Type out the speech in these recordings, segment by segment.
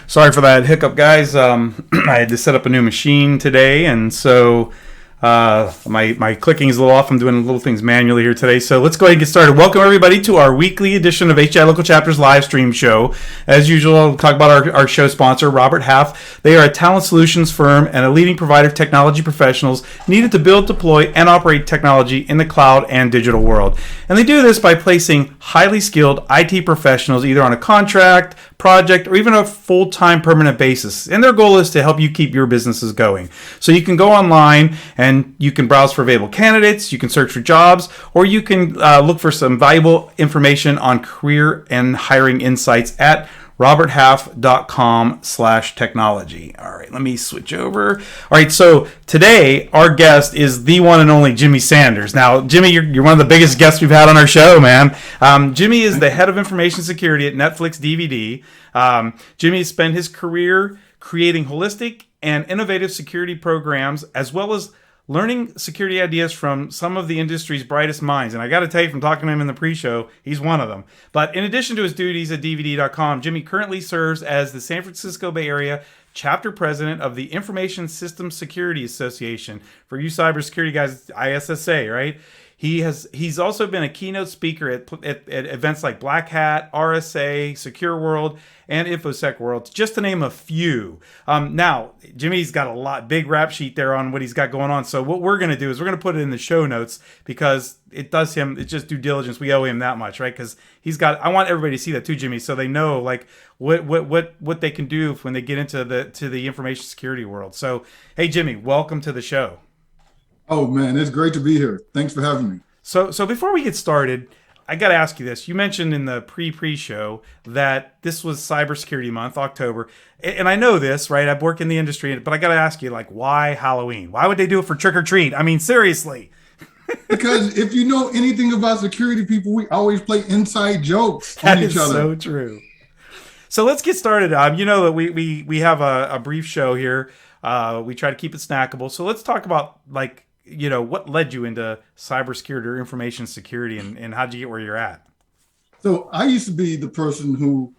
Sorry for that hiccup, guys. I had to set up a new machine today, and so my clicking is a little off. I'm doing little things manually here today. So let's go ahead and get started. Welcome, everybody, to our weekly edition of HI Local Chapters live stream show. As usual, I'll talk about our show sponsor, Robert Half. They are a talent solutions firm and a leading provider of technology professionals needed to build, deploy, and operate technology in the cloud and digital world. And they do this by placing highly skilled IT professionals either on a contract, project, or even a full-time permanent basis. And their goal is to help you keep your businesses going. So you can go online and you can browse for available candidates, you can search for jobs, or you can look for some valuable information on career and hiring insights at roberthalf.com/technology. All right, let me switch over. All right, so today our guest is the one and only Jimmy Sanders. Now, Jimmy, you're one of the biggest guests we've had on our show, man. Jimmy is the head of information security at Netflix DVD. Jimmy has spent his career creating holistic and innovative security programs, as well as learning security ideas from some of the industry's brightest minds. And I got to tell you, from talking to him in the pre-show, he's one of them. But in addition to his duties at DVD.com, Jimmy currently serves as the San Francisco Bay Area chapter president of the Information Systems Security Association. For you cybersecurity guys, ISSA, right? He's also been a keynote speaker at events like Black Hat, RSA, Secure World, and InfoSec World, just to name a few. Now, Jimmy's got big rap sheet there on what he's got going on. So what we're going to do is we're going to put it in the show notes because it's just due diligence. We owe him that much, right? Because I want everybody to see that too, Jimmy, so they know like what they can do when they get into the information security world. So, hey, Jimmy, welcome to the show. Oh man, it's great to be here. Thanks for having me. So before we get started, I got to ask you this. You mentioned in the pre-show that this was Cybersecurity Month, October. And I know this, right? I've worked in the industry, but I got to ask you, like, why Halloween? Why would they do it for trick or treat? I mean, seriously. Because if you know anything about security people, we always play inside jokes on each other. That is so true. So let's get started. You know that we have a brief show here. We try to keep it snackable. So let's talk about, like, you know, what led you into cybersecurity or information security, and how'd you get where you're at? So I used to be the person who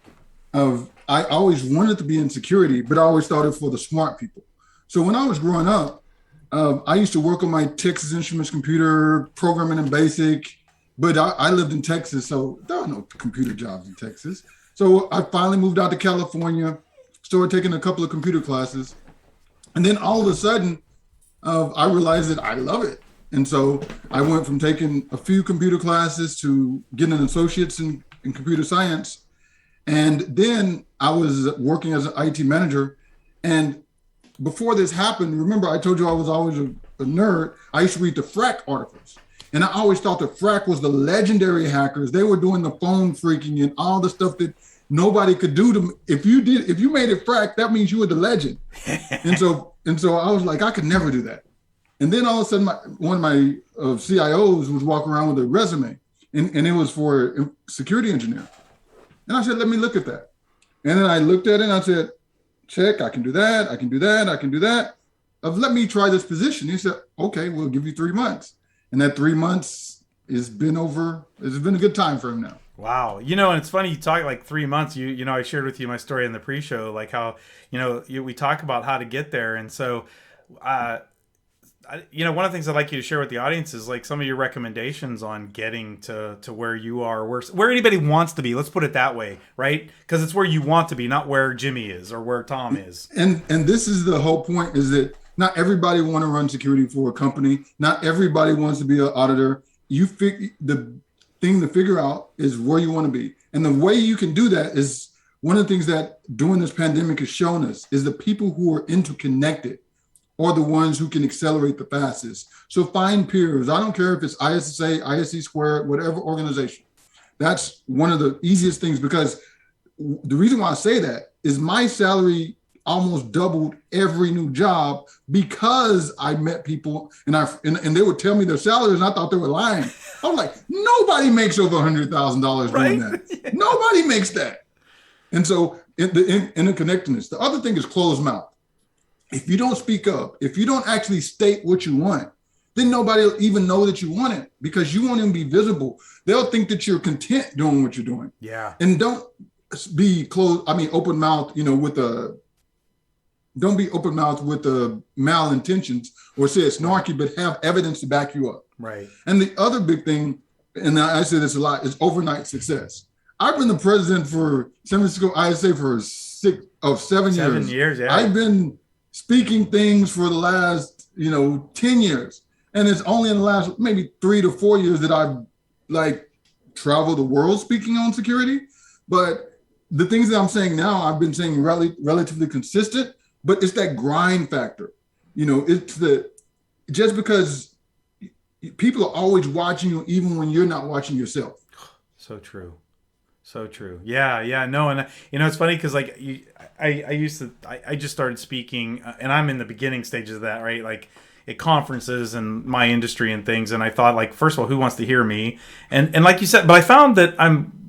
I always wanted to be in security, but I always thought it for the smart people. So when I was growing up, I used to work on my Texas Instruments computer, programming in BASIC, but I lived in Texas, so there are no computer jobs in Texas. So I finally moved out to California, started taking a couple of computer classes, and then all of a sudden, I realized that I love it. And so I went from taking a few computer classes to getting an associate's in computer science. And then I was working as an IT manager. And before this happened, remember I told you I was always a nerd. I used to read the FRAC articles. And I always thought that FRAC was the legendary hackers. They were doing the phone freaking and all the stuff that nobody could do to me. If you made it FRAC, that means you were the legend. And so I was like, I could never do that. And then all of a sudden, one of my CIOs was walking around with a resume, and it was for a security engineer. And I said, let me look at that. And then I looked at it and I said, check, I can do that, I can do that, I can do that. Let me try this position. He said, okay, we'll give you 3 months. And that 3 months it's been a good time for him now. Wow. You know, and it's funny, you talk like 3 months, you know, I shared with you my story in the pre-show, like how, you know, we talk about how to get there. And so, you know, one of the things I'd like you to share with the audience is like some of your recommendations on getting to where you are, where anybody wants to be. Let's put it that way, right? Because it's where you want to be, not where Jimmy is or where Tom is. And this is the whole point, is that not everybody want to run security for a company. Not everybody wants to be an auditor. The thing to figure out is where you want to be. And the way you can do that is one of the things that during this pandemic has shown us is the people who are interconnected are the ones who can accelerate the fastest. So find peers. I don't care if it's ISSA, ISC squared, whatever organization. That's one of the easiest things, because the reason why I say that is my salary almost doubled every new job because I met people and they would tell me their salaries and I thought they were lying. I was like, nobody makes over $100,000 doing that. Nobody makes that. And so the interconnectedness. The other thing is closed mouth. If you don't speak up, if you don't actually state what you want, then nobody will even know that you want it because you won't even be visible. They'll think that you're content doing what you're doing. Yeah. And don't be closed. I mean, open mouth, don't be open mouth with the malintentions or say it's snarky, but have evidence to back you up. Right. And the other big thing, and I say this a lot, is overnight success. I've been the president for San Francisco ISSA for 7 years. 7 years, yeah. I've been speaking things for the last, 10 years. And it's only in the last maybe 3 to 4 years that I've traveled the world speaking on security. But the things that I'm saying now, I've been saying relatively consistent, but it's that grind factor. It's just because people are always watching you, even when you're not watching yourself. So true. So true. Yeah. No, and it's funny because I just started speaking, and I'm in the beginning stages of that, right? Like at conferences and my industry and things. And I thought, first of all, who wants to hear me? And like you said, but I found that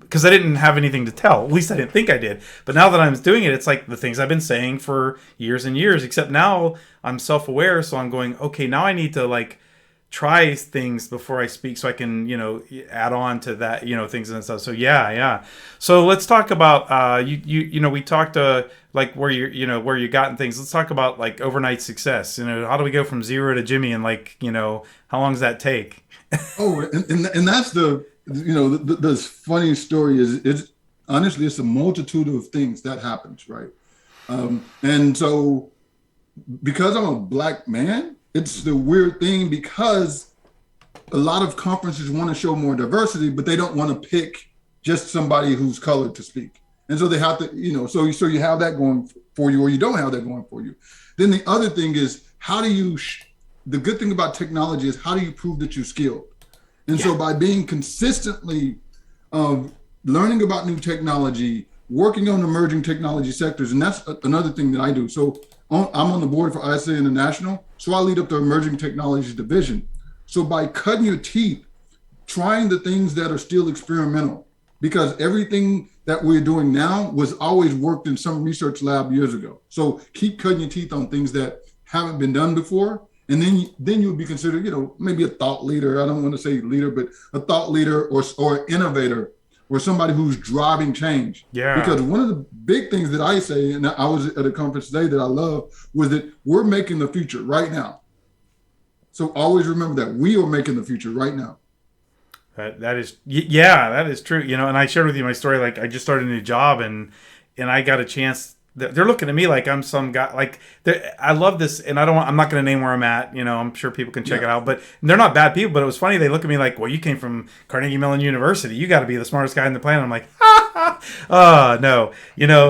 because I didn't have anything to tell. At least I didn't think I did. But now that I'm doing it, it's like the things I've been saying for years and years, except now I'm self-aware. So I'm going, okay, now I need to try things before I speak so I can, add on to that, things and stuff. So yeah. So let's talk about, we talked where where you got in things. Let's talk about overnight success. How do we go from 0 to Jimmy and how long does that take? Oh, and that's the funny story is honestly, it's a multitude of things that happens, right? And so because I'm a Black man, it's the weird thing because a lot of conferences want to show more diversity, but they don't want to pick just somebody who's colored to speak. And so they have to, so you have that going for you or you don't have that going for you. Then the other thing is, the good thing about technology is how do you prove that you're skilled? And so by being consistently learning about new technology, working on emerging technology sectors, and that's another thing that I do. So I'm on the board for ISSA International, so I lead up the emerging technologies division. So by cutting your teeth, trying the things that are still experimental, because everything that we're doing now was always worked in some research lab years ago. So keep cutting your teeth on things that haven't been done before. And then you'll be considered, maybe a thought leader. I don't want to say leader, but a thought leader or innovator or somebody who's driving change. Yeah. Because one of the big things that I say, and I was at a conference today that I love, was that we're making the future right now. So always remember that we are making the future right now. That is true. And I shared with you my story. I just started a new job and I got a chance. They're looking at me like I'm some guy. I love this, and I'm not going to name where I'm at. I'm sure people can check it out. But they're not bad people. But it was funny. They look at me like, "Well, you came from Carnegie Mellon University. You got to be the smartest guy on the planet." I'm like, "Oh no,"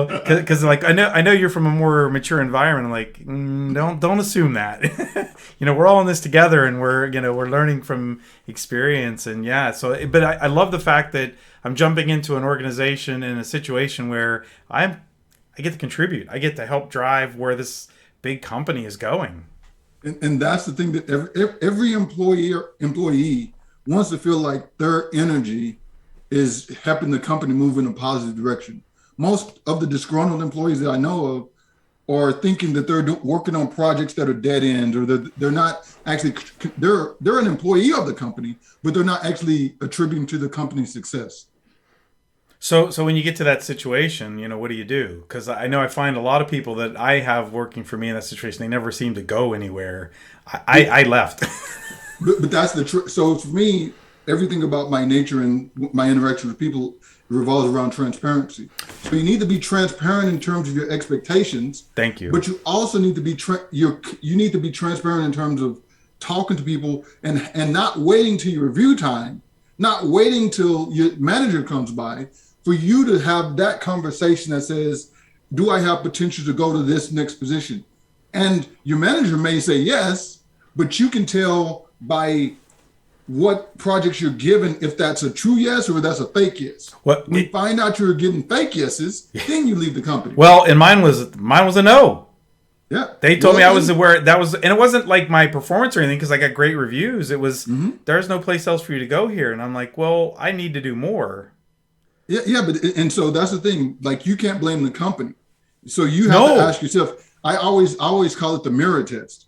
because I know you're from a more mature environment. I'm like, don't assume that. We're all in this together, and we're learning from experience. And but I love the fact that I'm jumping into an organization in a situation where I get to contribute. I get to help drive where this big company is going. And that's the thing that every employee wants to feel like their energy is helping the company move in a positive direction. Most of the disgruntled employees that I know of are thinking that they're working on projects that are dead ends, or that they're not actually, they're an employee of the company, but they're not actually attributing to the company's success. So when you get to that situation, what do you do? Because I know I find a lot of people that I have working for me in that situation, they never seem to go anywhere. I left. but that's the truth. So for me, everything about my nature and my interaction with people revolves around transparency. So you need to be transparent in terms of your expectations. Thank you. But you also need to be you need to be transparent in terms of talking to people and not waiting till your review time, not waiting till your manager comes by, for you to have that conversation that says, do I have potential to go to this next position? And your manager may say yes, but you can tell by what projects you're given if that's a true yes or that's a fake yes. When you find out you're getting fake yeses, then you leave the company. Well, and mine was a no. Yeah. They told me I was where that was, and it wasn't like my performance or anything because I got great reviews. It was, there's no place else for you to go here. And I'm like, well, I need to do more. And so that's the thing. You can't blame the company. So you have to ask yourself. I always call it the mirror test.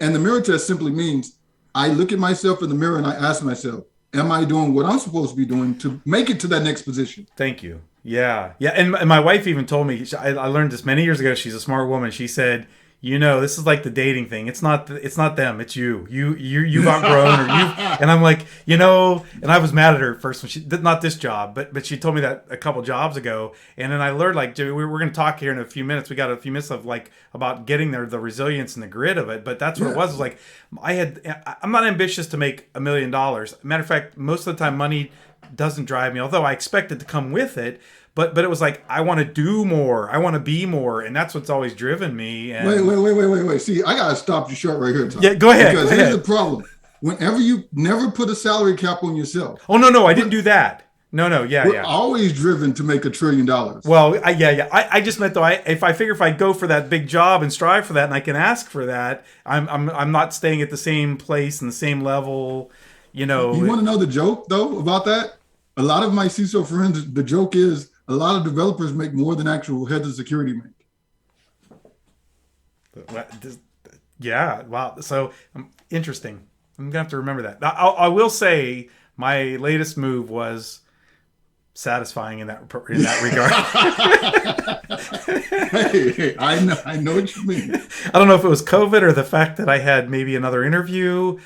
And the mirror test simply means I look at myself in the mirror and I ask myself, am I doing what I'm supposed to be doing to make it to that next position? Thank you. Yeah, yeah, and my wife even told me. I learned this many years ago. She's a smart woman. She said, this is like the dating thing. It's not them. It's you. You've outgrown, or you. And I'm like, and I was mad at her at first when she did not this job, but she told me that a couple jobs ago, and then I learned like we're going to talk here in a few minutes. We got a few minutes of like about getting there, the resilience and the grit of it. But that's what it was. It was like I'm not ambitious to make $1 million. Matter of fact, most of the time money doesn't drive me, although I expect it to come with it. But it was like, I want to do more. I want to be more. And that's what's always driven me. And Wait. See, I got to stop you short right here, Tom. Yeah, go ahead. Because here's the problem. Whenever you never put a salary cap on yourself. Oh, no, I didn't do that. No, yeah. We're always driven to make $1 trillion. Well, I just meant though, if I go for that big job and strive for that, and I can ask for that, I'm not staying at the same place and the same level. You want to know the joke though about that? A lot of my CISO friends, the joke is a lot of developers make more than actual heads of security make. Yeah, wow. So interesting. I'm gonna have to remember that. I will say my latest move was satisfying in that regard. hey, I know what you mean. I don't know if it was COVID or the fact that I had maybe another interview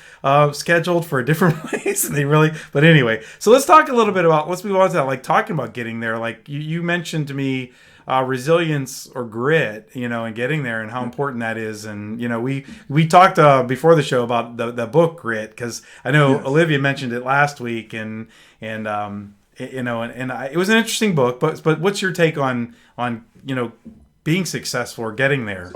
scheduled for a different place, and but anyway. So let's talk a little bit let's move on to that, like talking about getting there. Like you mentioned to me resilience or grit, and getting there and how important that is. And we talked before the show about the book Grit, because I know Olivia mentioned it last week, and it was an interesting book. But what's your take on being successful or getting there?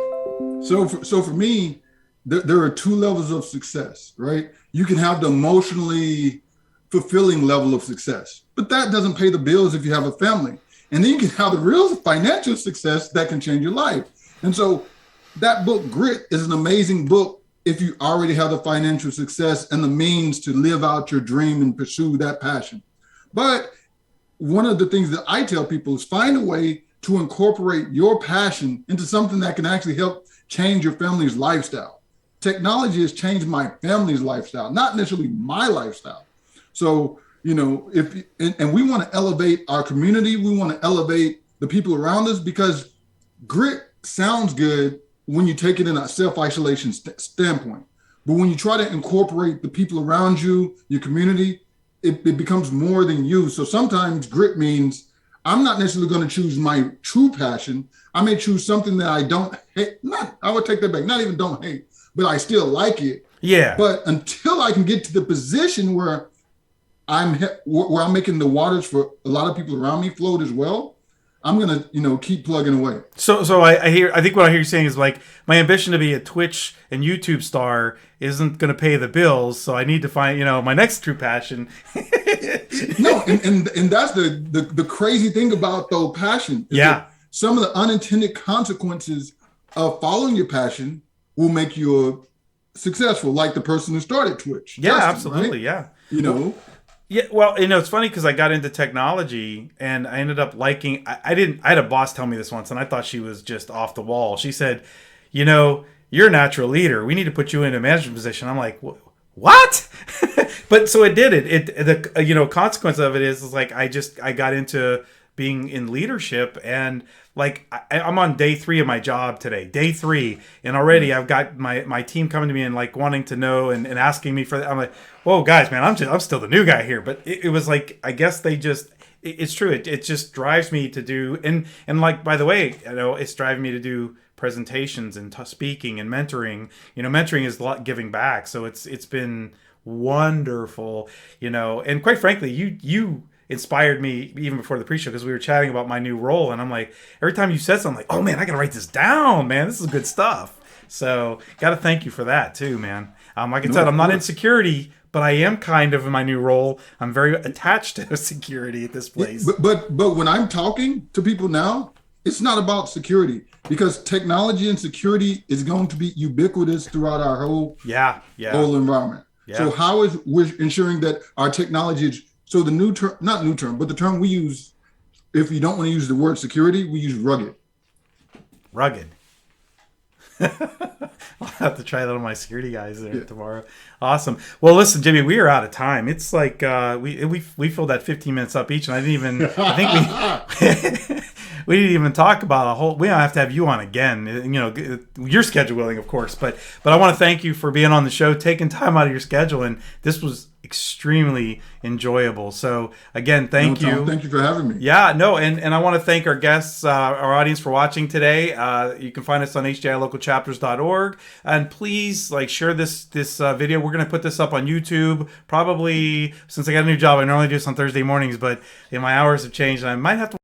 So for me, there are two levels of success, right? You can have the emotionally fulfilling level of success, but that doesn't pay the bills if you have a family. And then you can have the real financial success that can change your life. And so that book, Grit, is an amazing book if you already have the financial success and the means to live out your dream and pursue that passion. But one of the things that I tell people is find a way to incorporate your passion into something that can actually help change your family's lifestyle. Technology has changed my family's lifestyle, not necessarily my lifestyle. So, and we want to elevate our community. We want to elevate the people around us, because grit sounds good when you take it in a self-isolation standpoint. But when you try to incorporate the people around you, your community, it becomes more than you. So sometimes grit means I'm not necessarily going to choose my true passion. I may choose something that I don't hate. I would take that back. Not even don't hate, but I still like it. Yeah. But until I can get to the position where I'm making the waters for a lot of people around me float as well, I'm gonna, keep plugging away. So I think what I hear you saying is like, my ambition to be a Twitch and YouTube star isn't gonna pay the bills, so I need to find, my next true passion. No, and that's the crazy thing about though passion. Yeah. Some of the unintended consequences of following your passion will make you successful, like the person who started Twitch. Yeah, Justin, absolutely. Right? Yeah. Yeah, well, it's funny because I got into technology and I ended up liking. I had a boss tell me this once, and I thought she was just off the wall. She said, "You're a natural leader. We need to put you in a management position." I'm like, "What?" But so it did it. The consequence of it is like I got into being in leadership, and like I'm on day 3 of my job today, day 3, and already I've got my team coming to me and like wanting to know and asking me for that. I'm like, whoa, guys, man, I'm still the new guy here. But it was like, I guess they just, it's true. It just drives me to do, and like, by the way, it's driving me to do presentations and speaking and mentoring. Mentoring is a lot giving back. So it's been wonderful, and quite frankly, you inspired me even before the pre-show, because we were chatting about my new role, and I'm like, every time you said something, like, oh man, I gotta write this down, man, this is good stuff. So gotta thank you for that too, man. Like I said, I'm not in security, but I am kind of in my new role. I'm very attached to security at this place. But when I'm talking to people now, it's not about security, because technology and security is going to be ubiquitous throughout our whole whole environment. Yeah. So how is we're ensuring that our technology is, so the new term, not new term, but the term we use, if you don't want to use the word security, we use rugged. Rugged. I'll have to try that on my security guys there tomorrow. Awesome. Well, listen, Jimmy, we are out of time. It's like we filled that 15 minutes up each, and I think we didn't even talk about a whole. We don't have to have you on again. Your schedule willing, of course. But I want to thank you for being on the show, taking time out of your schedule, and this was extremely enjoyable. So again, thank you. Thank you for having me. Yeah, no, and I want to thank our guests, our audience for watching today. You can find us on hdilocalchapters.org, and please share this video. We're going to put this up on YouTube probably, since I got a new job. I normally do this on Thursday mornings, but my hours have changed, and I might have to